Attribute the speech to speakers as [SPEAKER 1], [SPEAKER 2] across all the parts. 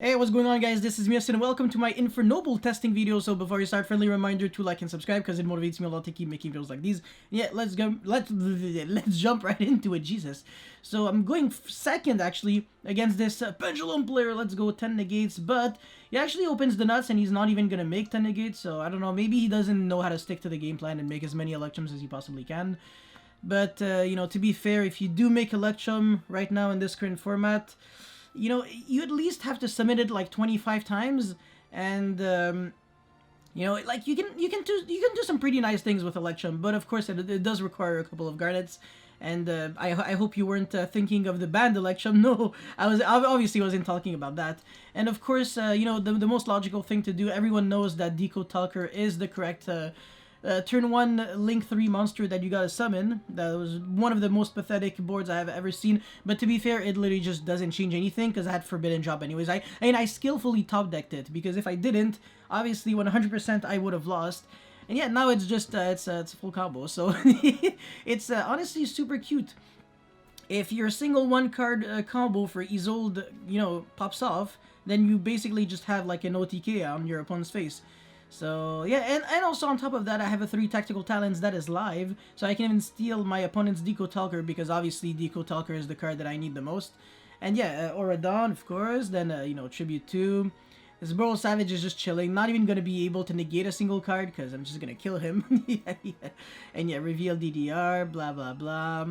[SPEAKER 1] Hey, what's going on, guys? This is Mios and welcome to my Infernoble testing video. So before you start, friendly reminder to like and subscribe because it motivates me a lot to keep making videos like these. Yeah, let's go. Let's jump right into it. Jesus. So I'm going second actually against this pendulum player. Let's go 10 negates, but he actually opens the nuts and he's not even gonna make 10 negates. So I don't know. Maybe he doesn't know how to stick to the game plan and make as many electrums as he possibly can. But you know, to be fair, if you do make electrum right now in this current format, you know, you at least have to submit it like 25 times, and you know, like you can do some pretty nice things with Electrum, but of course it does require a couple of garnets. And I hope you weren't thinking of the band Electrum. No, I obviously wasn't talking about that. And of course, you know, the most logical thing to do. Everyone knows that Deco Talker is the correct turn 1 Link 3 monster that you gotta summon. That was one of the most pathetic boards I have ever seen, but to be fair, it literally just doesn't change anything because I had Forbidden Drop anyways. I skillfully top decked it, because if I didn't, obviously 100% I would have lost. And yeah, now it's just it's a full combo, so it's honestly super cute. If your single one card combo for Isolde, you know, pops off, then you basically just have like an OTK on your opponent's face. So yeah, and also on top of that, I have a 3 tactical talents that is live, so I can even steal my opponent's Deco Talker, because obviously Deco Talker is the card that I need the most. And yeah, Aura Dawn, of course, then you know, Tribute 2. This Burrow Savage is just chilling, not even gonna be able to negate a single card, because I'm just gonna kill him. Yeah. And yeah, Reveal DDR, blah blah blah.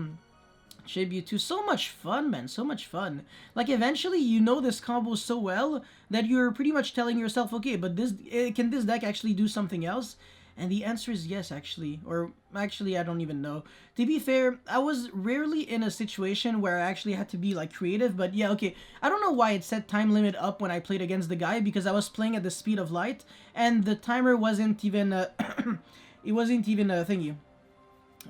[SPEAKER 1] Tribute to so much fun, man, so much fun. Like eventually you know this combo so well that you're pretty much telling yourself, okay, but this can this deck actually do something else? And the answer is yes, actually. Or actually, I don't even know. To be fair, I was rarely in a situation where I actually had to be like creative, but yeah, okay. I don't know why it set time limit up when I played against the guy, because I was playing at the speed of light and the timer wasn't even it wasn't even a thingy.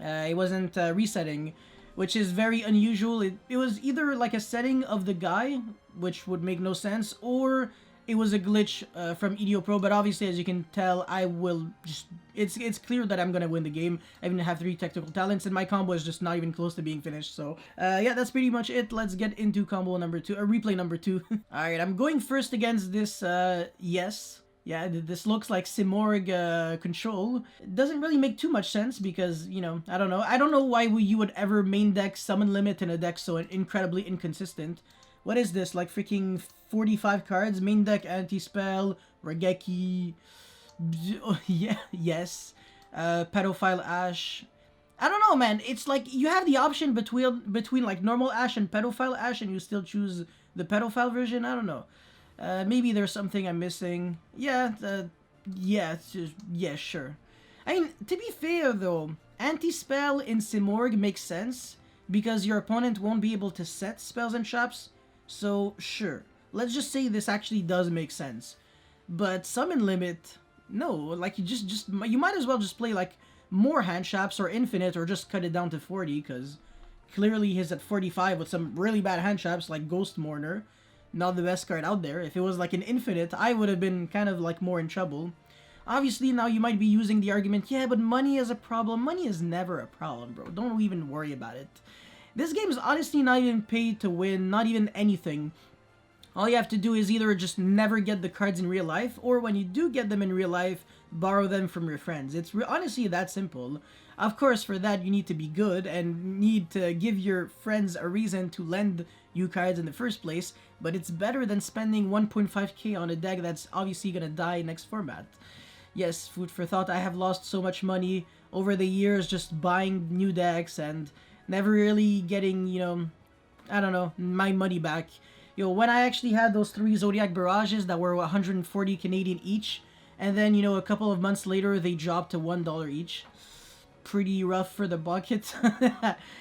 [SPEAKER 1] It wasn't resetting, which is very unusual. It was either like a setting of the guy, which would make no sense, or it was a glitch from EDO Pro, but obviously, as you can tell, I will just... It's clear that I'm gonna win the game. I even have 3 technical talents, and my combo is just not even close to being finished, so... yeah, that's pretty much it. Let's get into combo number 2, replay number 2. Alright, I'm going first against this, yes. Yeah, this looks like Simorg control. It doesn't really make too much sense because, you know, I don't know. I don't know why you would ever main deck Summon Limit in a deck so incredibly inconsistent. What is this? Like freaking 45 cards? Main deck Anti-Spell, Regeki... Yeah, yes. Pedophile Ash. I don't know, man. It's like you have the option between like normal Ash and Pedophile Ash, and you still choose the Pedophile version. I don't know. Maybe there's something I'm missing. Yeah, yeah, yeah, sure. I mean, to be fair though, Anti-Spell in Simorg makes sense because your opponent won't be able to set spells and traps. So sure, let's just say this actually does make sense. But Summon Limit, no. Like you might as well just play like more hand traps or infinite, or just cut it down to 40, because clearly he's at 45 with some really bad hand traps like Ghost Mourner. Not the best card out there. If it was like an infinite, I would have been kind of like more in trouble. Obviously, now you might be using the argument, yeah, but money is a problem. Money is never a problem, bro. Don't even worry about it. This game is honestly not even paid to win, not even anything. All you have to do is either just never get the cards in real life, or when you do get them in real life, borrow them from your friends. It's honestly that simple. Of course, for that you need to be good and need to give your friends a reason to lend you cards in the first place, but it's better than spending 1.5k on a deck that's obviously gonna die next format. Yes, food for thought, I have lost so much money over the years just buying new decks and never really getting, you know, I don't know, my money back. Yo, when I actually had those 3 Zodiac Barrages that were 140 Canadian each, and then, you know, a couple of months later they dropped to $1 each. Pretty rough for the bucket.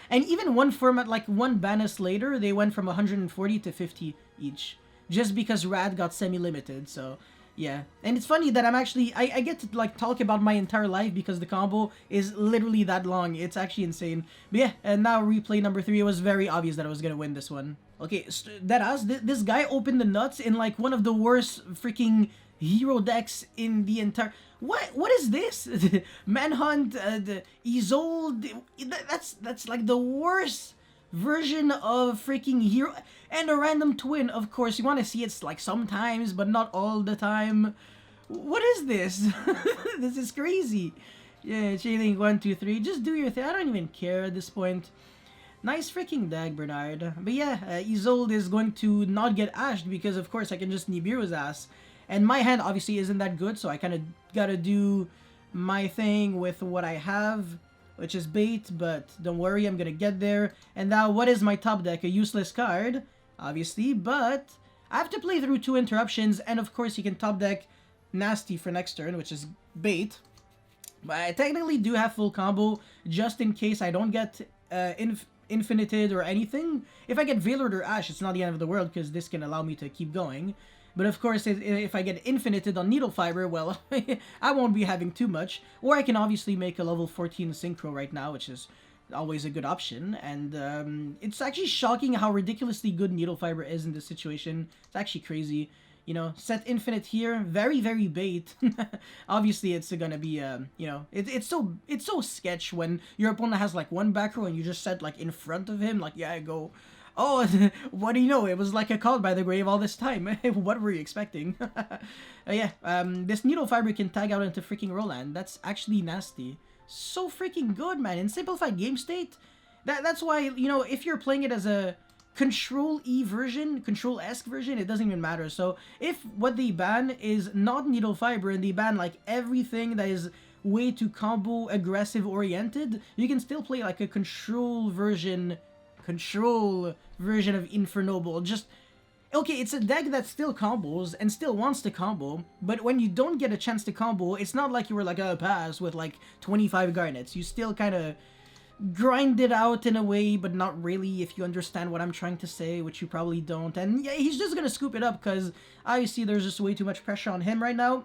[SPEAKER 1] And even one format, like one Banus later, they went from 140 to 50 each. Just because Rad got semi-limited, so... yeah. And it's funny that I'm actually... I get to, like, talk about my entire life because the combo is literally that long. It's actually insane. But yeah, and now replay number 3. It was very obvious that I was gonna win this one. Okay, this guy opened the nuts in, like, one of the worst freaking hero decks in the entire... What is this? Manhunt, the Isolde... That's like the worst version of freaking hero and a random twin. Of course, you want to see it's like sometimes, but not all the time. What is this? This is crazy. Yeah, Chainlink 1, 2, 3. Just do your thing. I don't even care at this point. Nice freaking deck, Bernard. But yeah, Isolde is going to not get ashed because, of course, I can just Nibiru's ass. And my hand obviously isn't that good, so I kind of gotta do my thing with what I have, which is bait, but don't worry, I'm gonna get there. And now, what is my top deck? A useless card, obviously, but I have to play through 2 interruptions, and of course, you can top deck Nasty for next turn, which is bait. But I technically do have full combo, just in case I don't get Infinited or anything. If I get Veiled or Ash, it's not the end of the world, because this can allow me to keep going. But of course, if I get Infinited on Needle Fiber, well, I won't be having too much. Or I can obviously make a level 14 Synchro right now, which is always a good option. And it's actually shocking how ridiculously good Needle Fiber is in this situation. It's actually crazy. You know, set Infinite here, very, very bait. Obviously, it's gonna be, you know, it's so sketch when your opponent has, like, 1 back row and you just set, like, in front of him, like, yeah, go... Oh, what do you know? It was like a call by the grave all this time. What were you expecting? Yeah, this Needle Fiber can tag out into freaking Roland. That's actually nasty. So freaking good, man. In simplified game state, that's why, you know, if you're playing it as a Control-E version, Control-esque version, it doesn't even matter. So if what they ban is not Needle Fiber and they ban, like, everything that is way too combo aggressive oriented, you can still play, like, a control version of Infernoble. Just, okay, it's a deck that still combos and still wants to combo, but when you don't get a chance to combo, it's not like you were like, oh, pass with like 25 garnets. You still kind of grind it out in a way, but not really, if you understand what I'm trying to say, which you probably don't. And yeah, he's just gonna scoop it up because obviously there's just way too much pressure on him right now.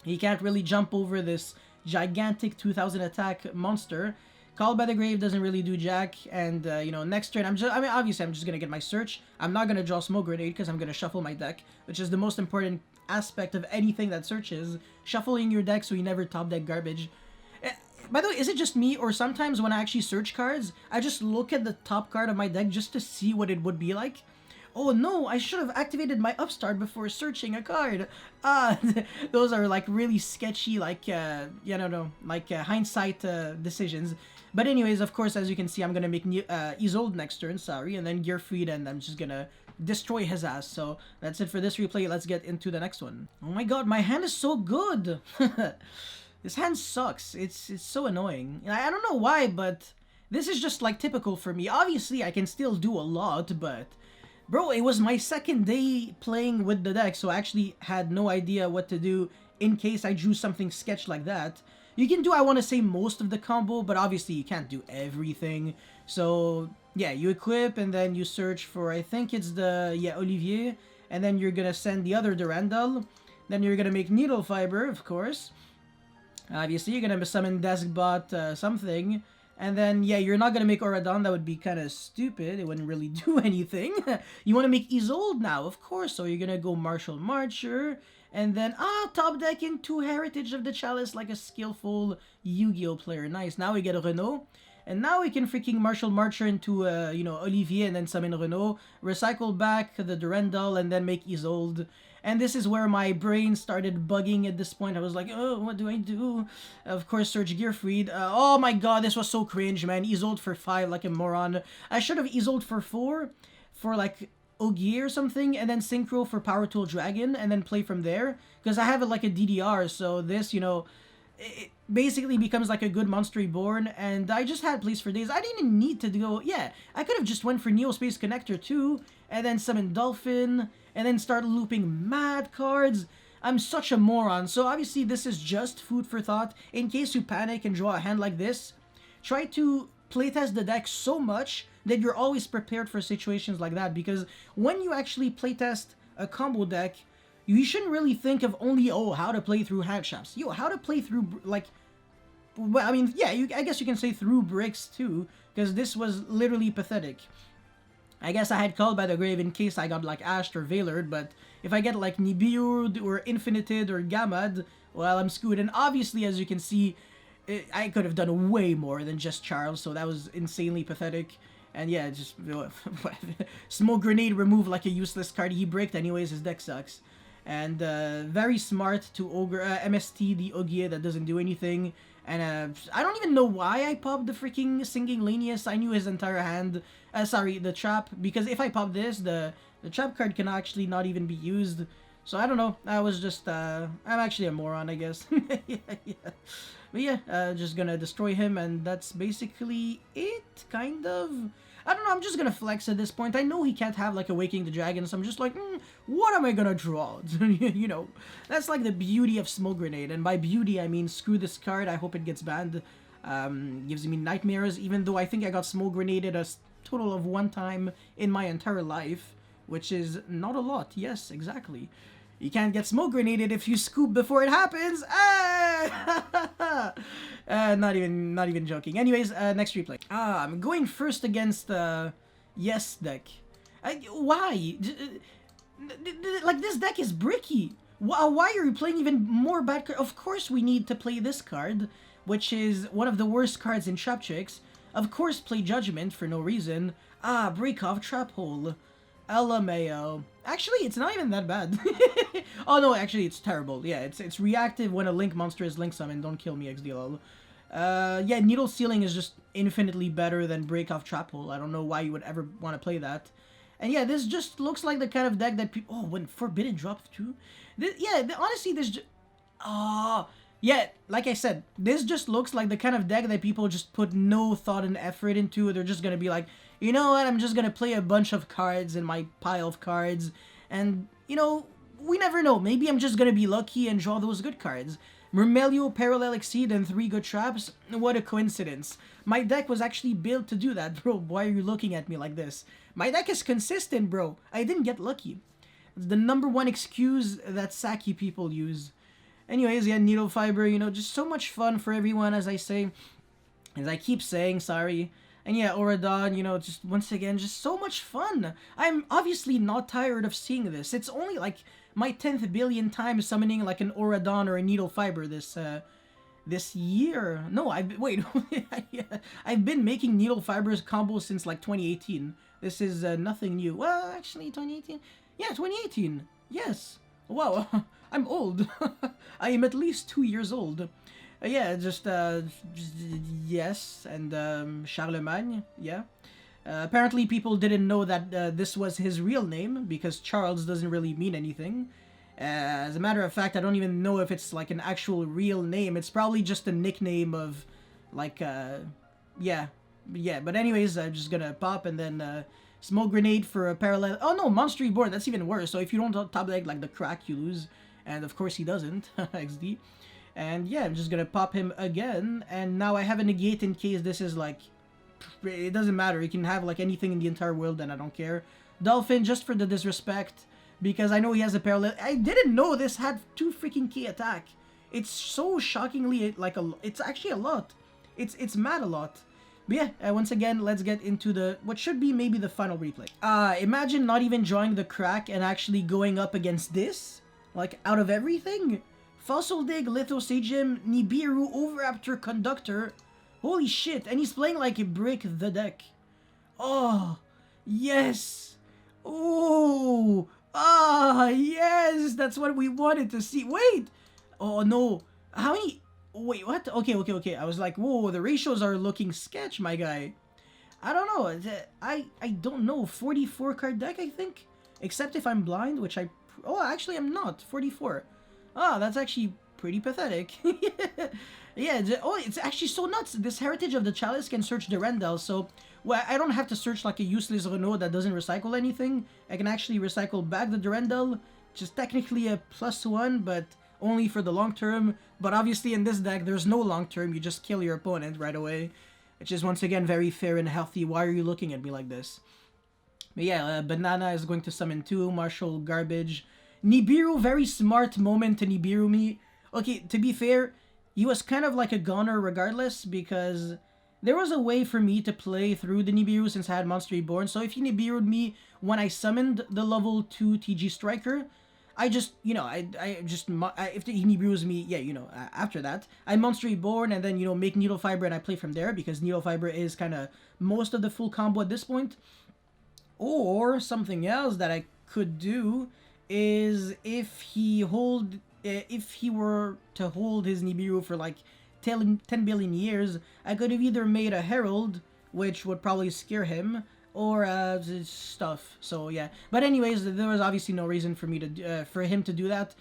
[SPEAKER 1] He can't really jump over this gigantic 2000 attack monster. Call by the Grave doesn't really do jack, and, you know, next turn, obviously I'm just gonna get my search. I'm not gonna draw Smoke Grenade, because I'm gonna shuffle my deck, which is the most important aspect of anything that searches. Shuffling your deck so you never top deck garbage. By the way, is it just me, or sometimes when I actually search cards, I just look at the top card of my deck just to see what it would be like? Oh no, I should have activated my upstart before searching a card. Those are like really sketchy, like, you know, like hindsight decisions. But anyways, of course, as you can see, I'm gonna make Isolde next turn, sorry, and then Gearfried, and I'm just gonna destroy his ass. So that's it for this replay. Let's get into the next one. Oh my god, my hand is so good. This hand sucks. It's so annoying. I don't know why, but this is just like typical for me. Obviously, I can still do a lot, but bro, it was my second day playing with the deck, so I actually had no idea what to do in case I drew something sketch like that. You can do, I want to say, most of the combo, but obviously you can't do everything. So, yeah, you equip, and then you search for, I think it's the, yeah, Olivier, and then you're gonna send the other Durandal. Then you're gonna make Needle Fiber, of course. Obviously, you're gonna summon Deskbot something. And then, yeah, you're not gonna make Oradon, that would be kind of stupid, it wouldn't really do anything. You want to make Isolde now, of course, so you're gonna go Martial Marcher, and then, top deck into Heritage of the Chalice like a skillful Yu-Gi-Oh player. Nice, now we get a Renault, and now we can freaking Martial Marcher into, you know, Olivier, and then summon Renault, recycle back the Durandal, and then make Isolde. And this is where my brain started bugging at this point. I was like, oh, what do I do? Of course, search Gearfried. Oh my god, this was so cringe, man. Isolde for 5 like a moron. I should have Isolde for 4 for like Ogier or something, and then Synchro for Power Tool Dragon, and then play from there. Because I have it like a DDR, so this, you know, it basically becomes like a good Monster Reborn, and I just had Place for Days. I didn't even need to go, yeah, I could have just went for Neo Space Connector too, and then summon Dolphin, and then start looping mad cards. I'm such a moron. So obviously this is just food for thought. In case you panic and draw a hand like this, try to playtest the deck so much that you're always prepared for situations like that, because when you actually playtest a combo deck, you shouldn't really think of only, oh, how to play through hand traps. Yo, how to play through, like, well, I mean, yeah, I guess you can say through bricks too, because this was literally pathetic. I guess I had Called by the Grave in case I got like Ashed or Veiled, but if I get like Nibiru or Infinited or Gamad, well, I'm screwed. And obviously, as you can see, I could have done way more than just Charles, so that was insanely pathetic. And yeah, just smoke grenade, remove like a useless card. He bricked anyways. His deck sucks. And very smart to ogre MST the Ogier that doesn't do anything. And I don't even know why I popped the freaking Singing Lanius. I knew his entire hand. Sorry, the trap. Because if I pop this, the trap card can actually not even be used. So I don't know. I was just I'm actually a moron, I guess. Yeah. But yeah, just gonna destroy him, and that's basically it, kind of. I don't know, I'm just gonna flex at this point. I know he can't have, like, Awakening the Dragon, so I'm just like, what am I gonna draw? You know, that's, like, the beauty of Smoke Grenade, and by beauty, I mean, screw this card, I hope it gets banned. Gives me nightmares, even though I think I got Smoke Grenaded a total of 1 time in my entire life, which is not a lot. Yes, exactly. You can't get Smoke Grenaded if you scoop before it happens. Not even joking. Anyways, next replay. I'm going first against Yes deck. Why? Like, this deck is bricky. Why are you playing even more bad cards? Of course we need to play this card, which is one of the worst cards in Trap Chicks. Of course play Judgment for no reason. Break off Trap Hole. LMAO. Actually, it's not even that bad. Oh no, actually it's terrible. Yeah, it's reactive when a Link monster is Link summoned. Don't kill me, XDLL. Yeah, Needle Sealing is just infinitely better than Break Off Trap Hole. I don't know why you would ever want to play that. And yeah, this just looks like the kind of deck that people... Oh, when Forbidden dropped too? Honestly, this just... yeah, like I said, this just looks like the kind of deck that people just put no thought and effort into. They're just gonna be like, you know what, I'm just gonna play a bunch of cards in my pile of cards, and, you know, we never know. Maybe I'm just gonna be lucky and draw those good cards. Mermelio, Parallel Exceed, and 3 good traps? What a coincidence. My deck was actually built to do that, bro. Why are you looking at me like this? My deck is consistent, bro. I didn't get lucky. It's the #1 excuse that Saki people use. Anyways, yeah, Needle Fiber, you know, just so much fun for everyone, as I say. As I keep saying, sorry. And yeah, Auradon, you know, just once again, just so much fun. I'm obviously not tired of seeing this. It's only like my 10th billion time summoning like an Auradon or a Needle Fiber this year. No, wait, I've been making Needle Fibers combos since like 2018. This is nothing new. Well, actually, 2018? Yeah, 2018. Yes. Wow, I'm old. I am at least 2 years old. Yeah, just yes, and Charlemagne, yeah. Apparently people didn't know that this was his real name, because Charles doesn't really mean anything. As a matter of fact, I don't even know if it's like an actual real name. It's probably just a nickname of, like, yeah. But anyways, I'm just gonna pop, and then Smoke Grenade for a Parallel... Oh no, Monster Reborn, that's even worse. So if you don't top deck like the crack, you lose. And of course he doesn't, XD. And yeah, I'm just gonna pop him again, and now I have a negate in case this is like... It doesn't matter, you can have like anything in the entire world and I don't care. Dolphin, just for the disrespect, because I know he has a Parallel... I didn't know this had 2 freaking K attack. It's so shockingly like it's actually a lot. It's mad a lot. But yeah, once again, let's get into the what should be maybe the final replay. Imagine not even drawing the crack and actually going up against this, like out of everything. Fossil Dig, Lithosagium, Nibiru, Overraptor, Conductor. Holy shit, and he's playing like a brick the deck. Oh, yes. Oh, yes, that's what we wanted to see. Wait, oh no, how many? Wait, what? Okay. I was like, whoa, the ratios are looking sketch, my guy. I don't know. I don't know. 44 card deck, I think. Except if I'm blind, which I... Oh, actually, I'm not. 44. That's actually pretty pathetic. Yeah, it's actually so nuts. This Heritage of the Chalice can search the Rendell, so... Well, I don't have to search like a useless Renault that doesn't recycle anything. I can actually recycle back the Durandal, which is technically a +1, but... only for the long term, but obviously in this deck there's no long term, you just kill your opponent right away, which is once again very fair and healthy. Why are you looking at me like this? But yeah, Banana is going to summon 2, Marshall garbage. Nibiru, very smart moment to Nibiru me. Okay, to be fair, he was kind of like a goner regardless, because there was a way for me to play through the Nibiru since I had Monster Reborn, so if he Nibiru'd me when I summoned the level 2 TG Striker, I just, you know, if he Nibiru's me, yeah, you know, after that, I Monster Reborn and then, you know, make Needle Fiber and I play from there because Needle Fiber is kind of most of the full combo at this point. Or something else that I could do is if he were to hold his Nibiru for like 10 billion years, I could have either made a Herald, which would probably scare him, or stuff. So yeah. But anyways, there was obviously no reason for me to for him to do that.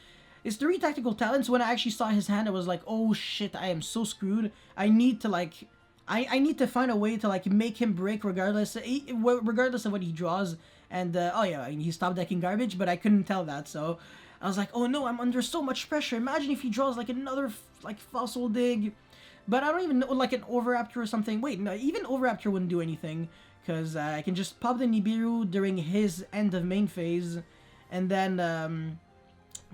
[SPEAKER 1] His 3 tactical talents. When I actually saw his hand, I was like, oh shit, I am so screwed. I need to like. I need to find a way to like make him break regardless of what he draws. And oh yeah, he stopped decking garbage, but I couldn't tell that, so I was like, oh no, I'm under so much pressure. Imagine if he draws like another like Fossil Dig, but I don't even know, like an Overraptor or something. Wait, no, even Overraptor wouldn't do anything because I can just pop the Nibiru during his end of main phase, and then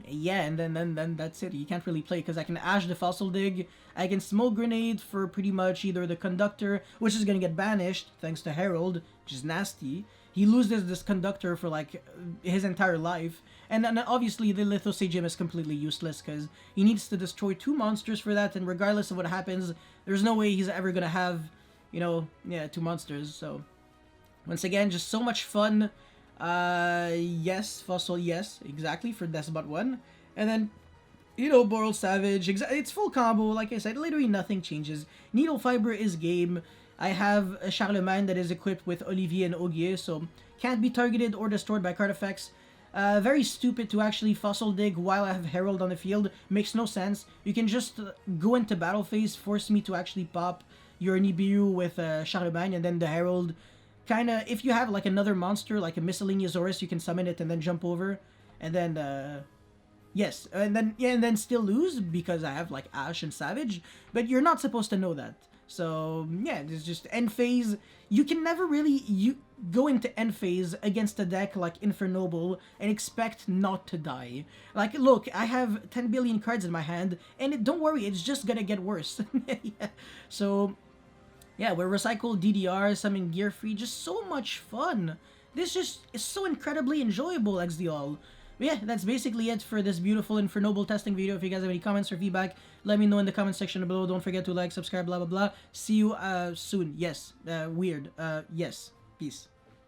[SPEAKER 1] yeah, and then that's it. You can't really play because I can Ash the Fossil Dig. I can Smoke Grenade for pretty much either the Conductor, which is gonna get banished thanks to Herald, which is nasty. He loses this Conductor for like his entire life, and then obviously the Lithosage Gem is completely useless because he needs to destroy 2 monsters for that, and regardless of what happens, there's no way he's ever gonna have, you know, yeah, 2 monsters. So once again, just so much fun. Yes, Fossil, yes, exactly, for Deathbot 1. And then, you know, Boral Savage, it's full combo, like I said, literally nothing changes. Needle Fiber is game. I have a Charlemagne that is equipped with Olivier and Ogier, so can't be targeted or destroyed by card effects. Very stupid to actually Fossil Dig while I have Herald on the field. Makes no sense. You can just go into battle phase, force me to actually pop your Nibiru with Charlemagne, and then the Herald. Kinda, if you have like another monster, like a Miscellaneousaurus, you can summon it and then jump over, and then yes, and then yeah, and then still lose because I have like Ash and Savage, but you're not supposed to know that. So yeah, it's just end phase. You can never really go into end phase against a deck like Infernoble and expect not to die. Like, look, I have 10 billion cards in my hand, and don't worry, it's just gonna get worse. Yeah. So yeah, we're recycled DDR, summon gear free, just so much fun. This just is so incredibly enjoyable, XD all. But yeah, that's basically it for this beautiful Infernoble testing video. If you guys have any comments or feedback, let me know in the comment section below. Don't forget to like, subscribe, blah, blah, blah. See you soon. Yes, weird. Yes. Peace.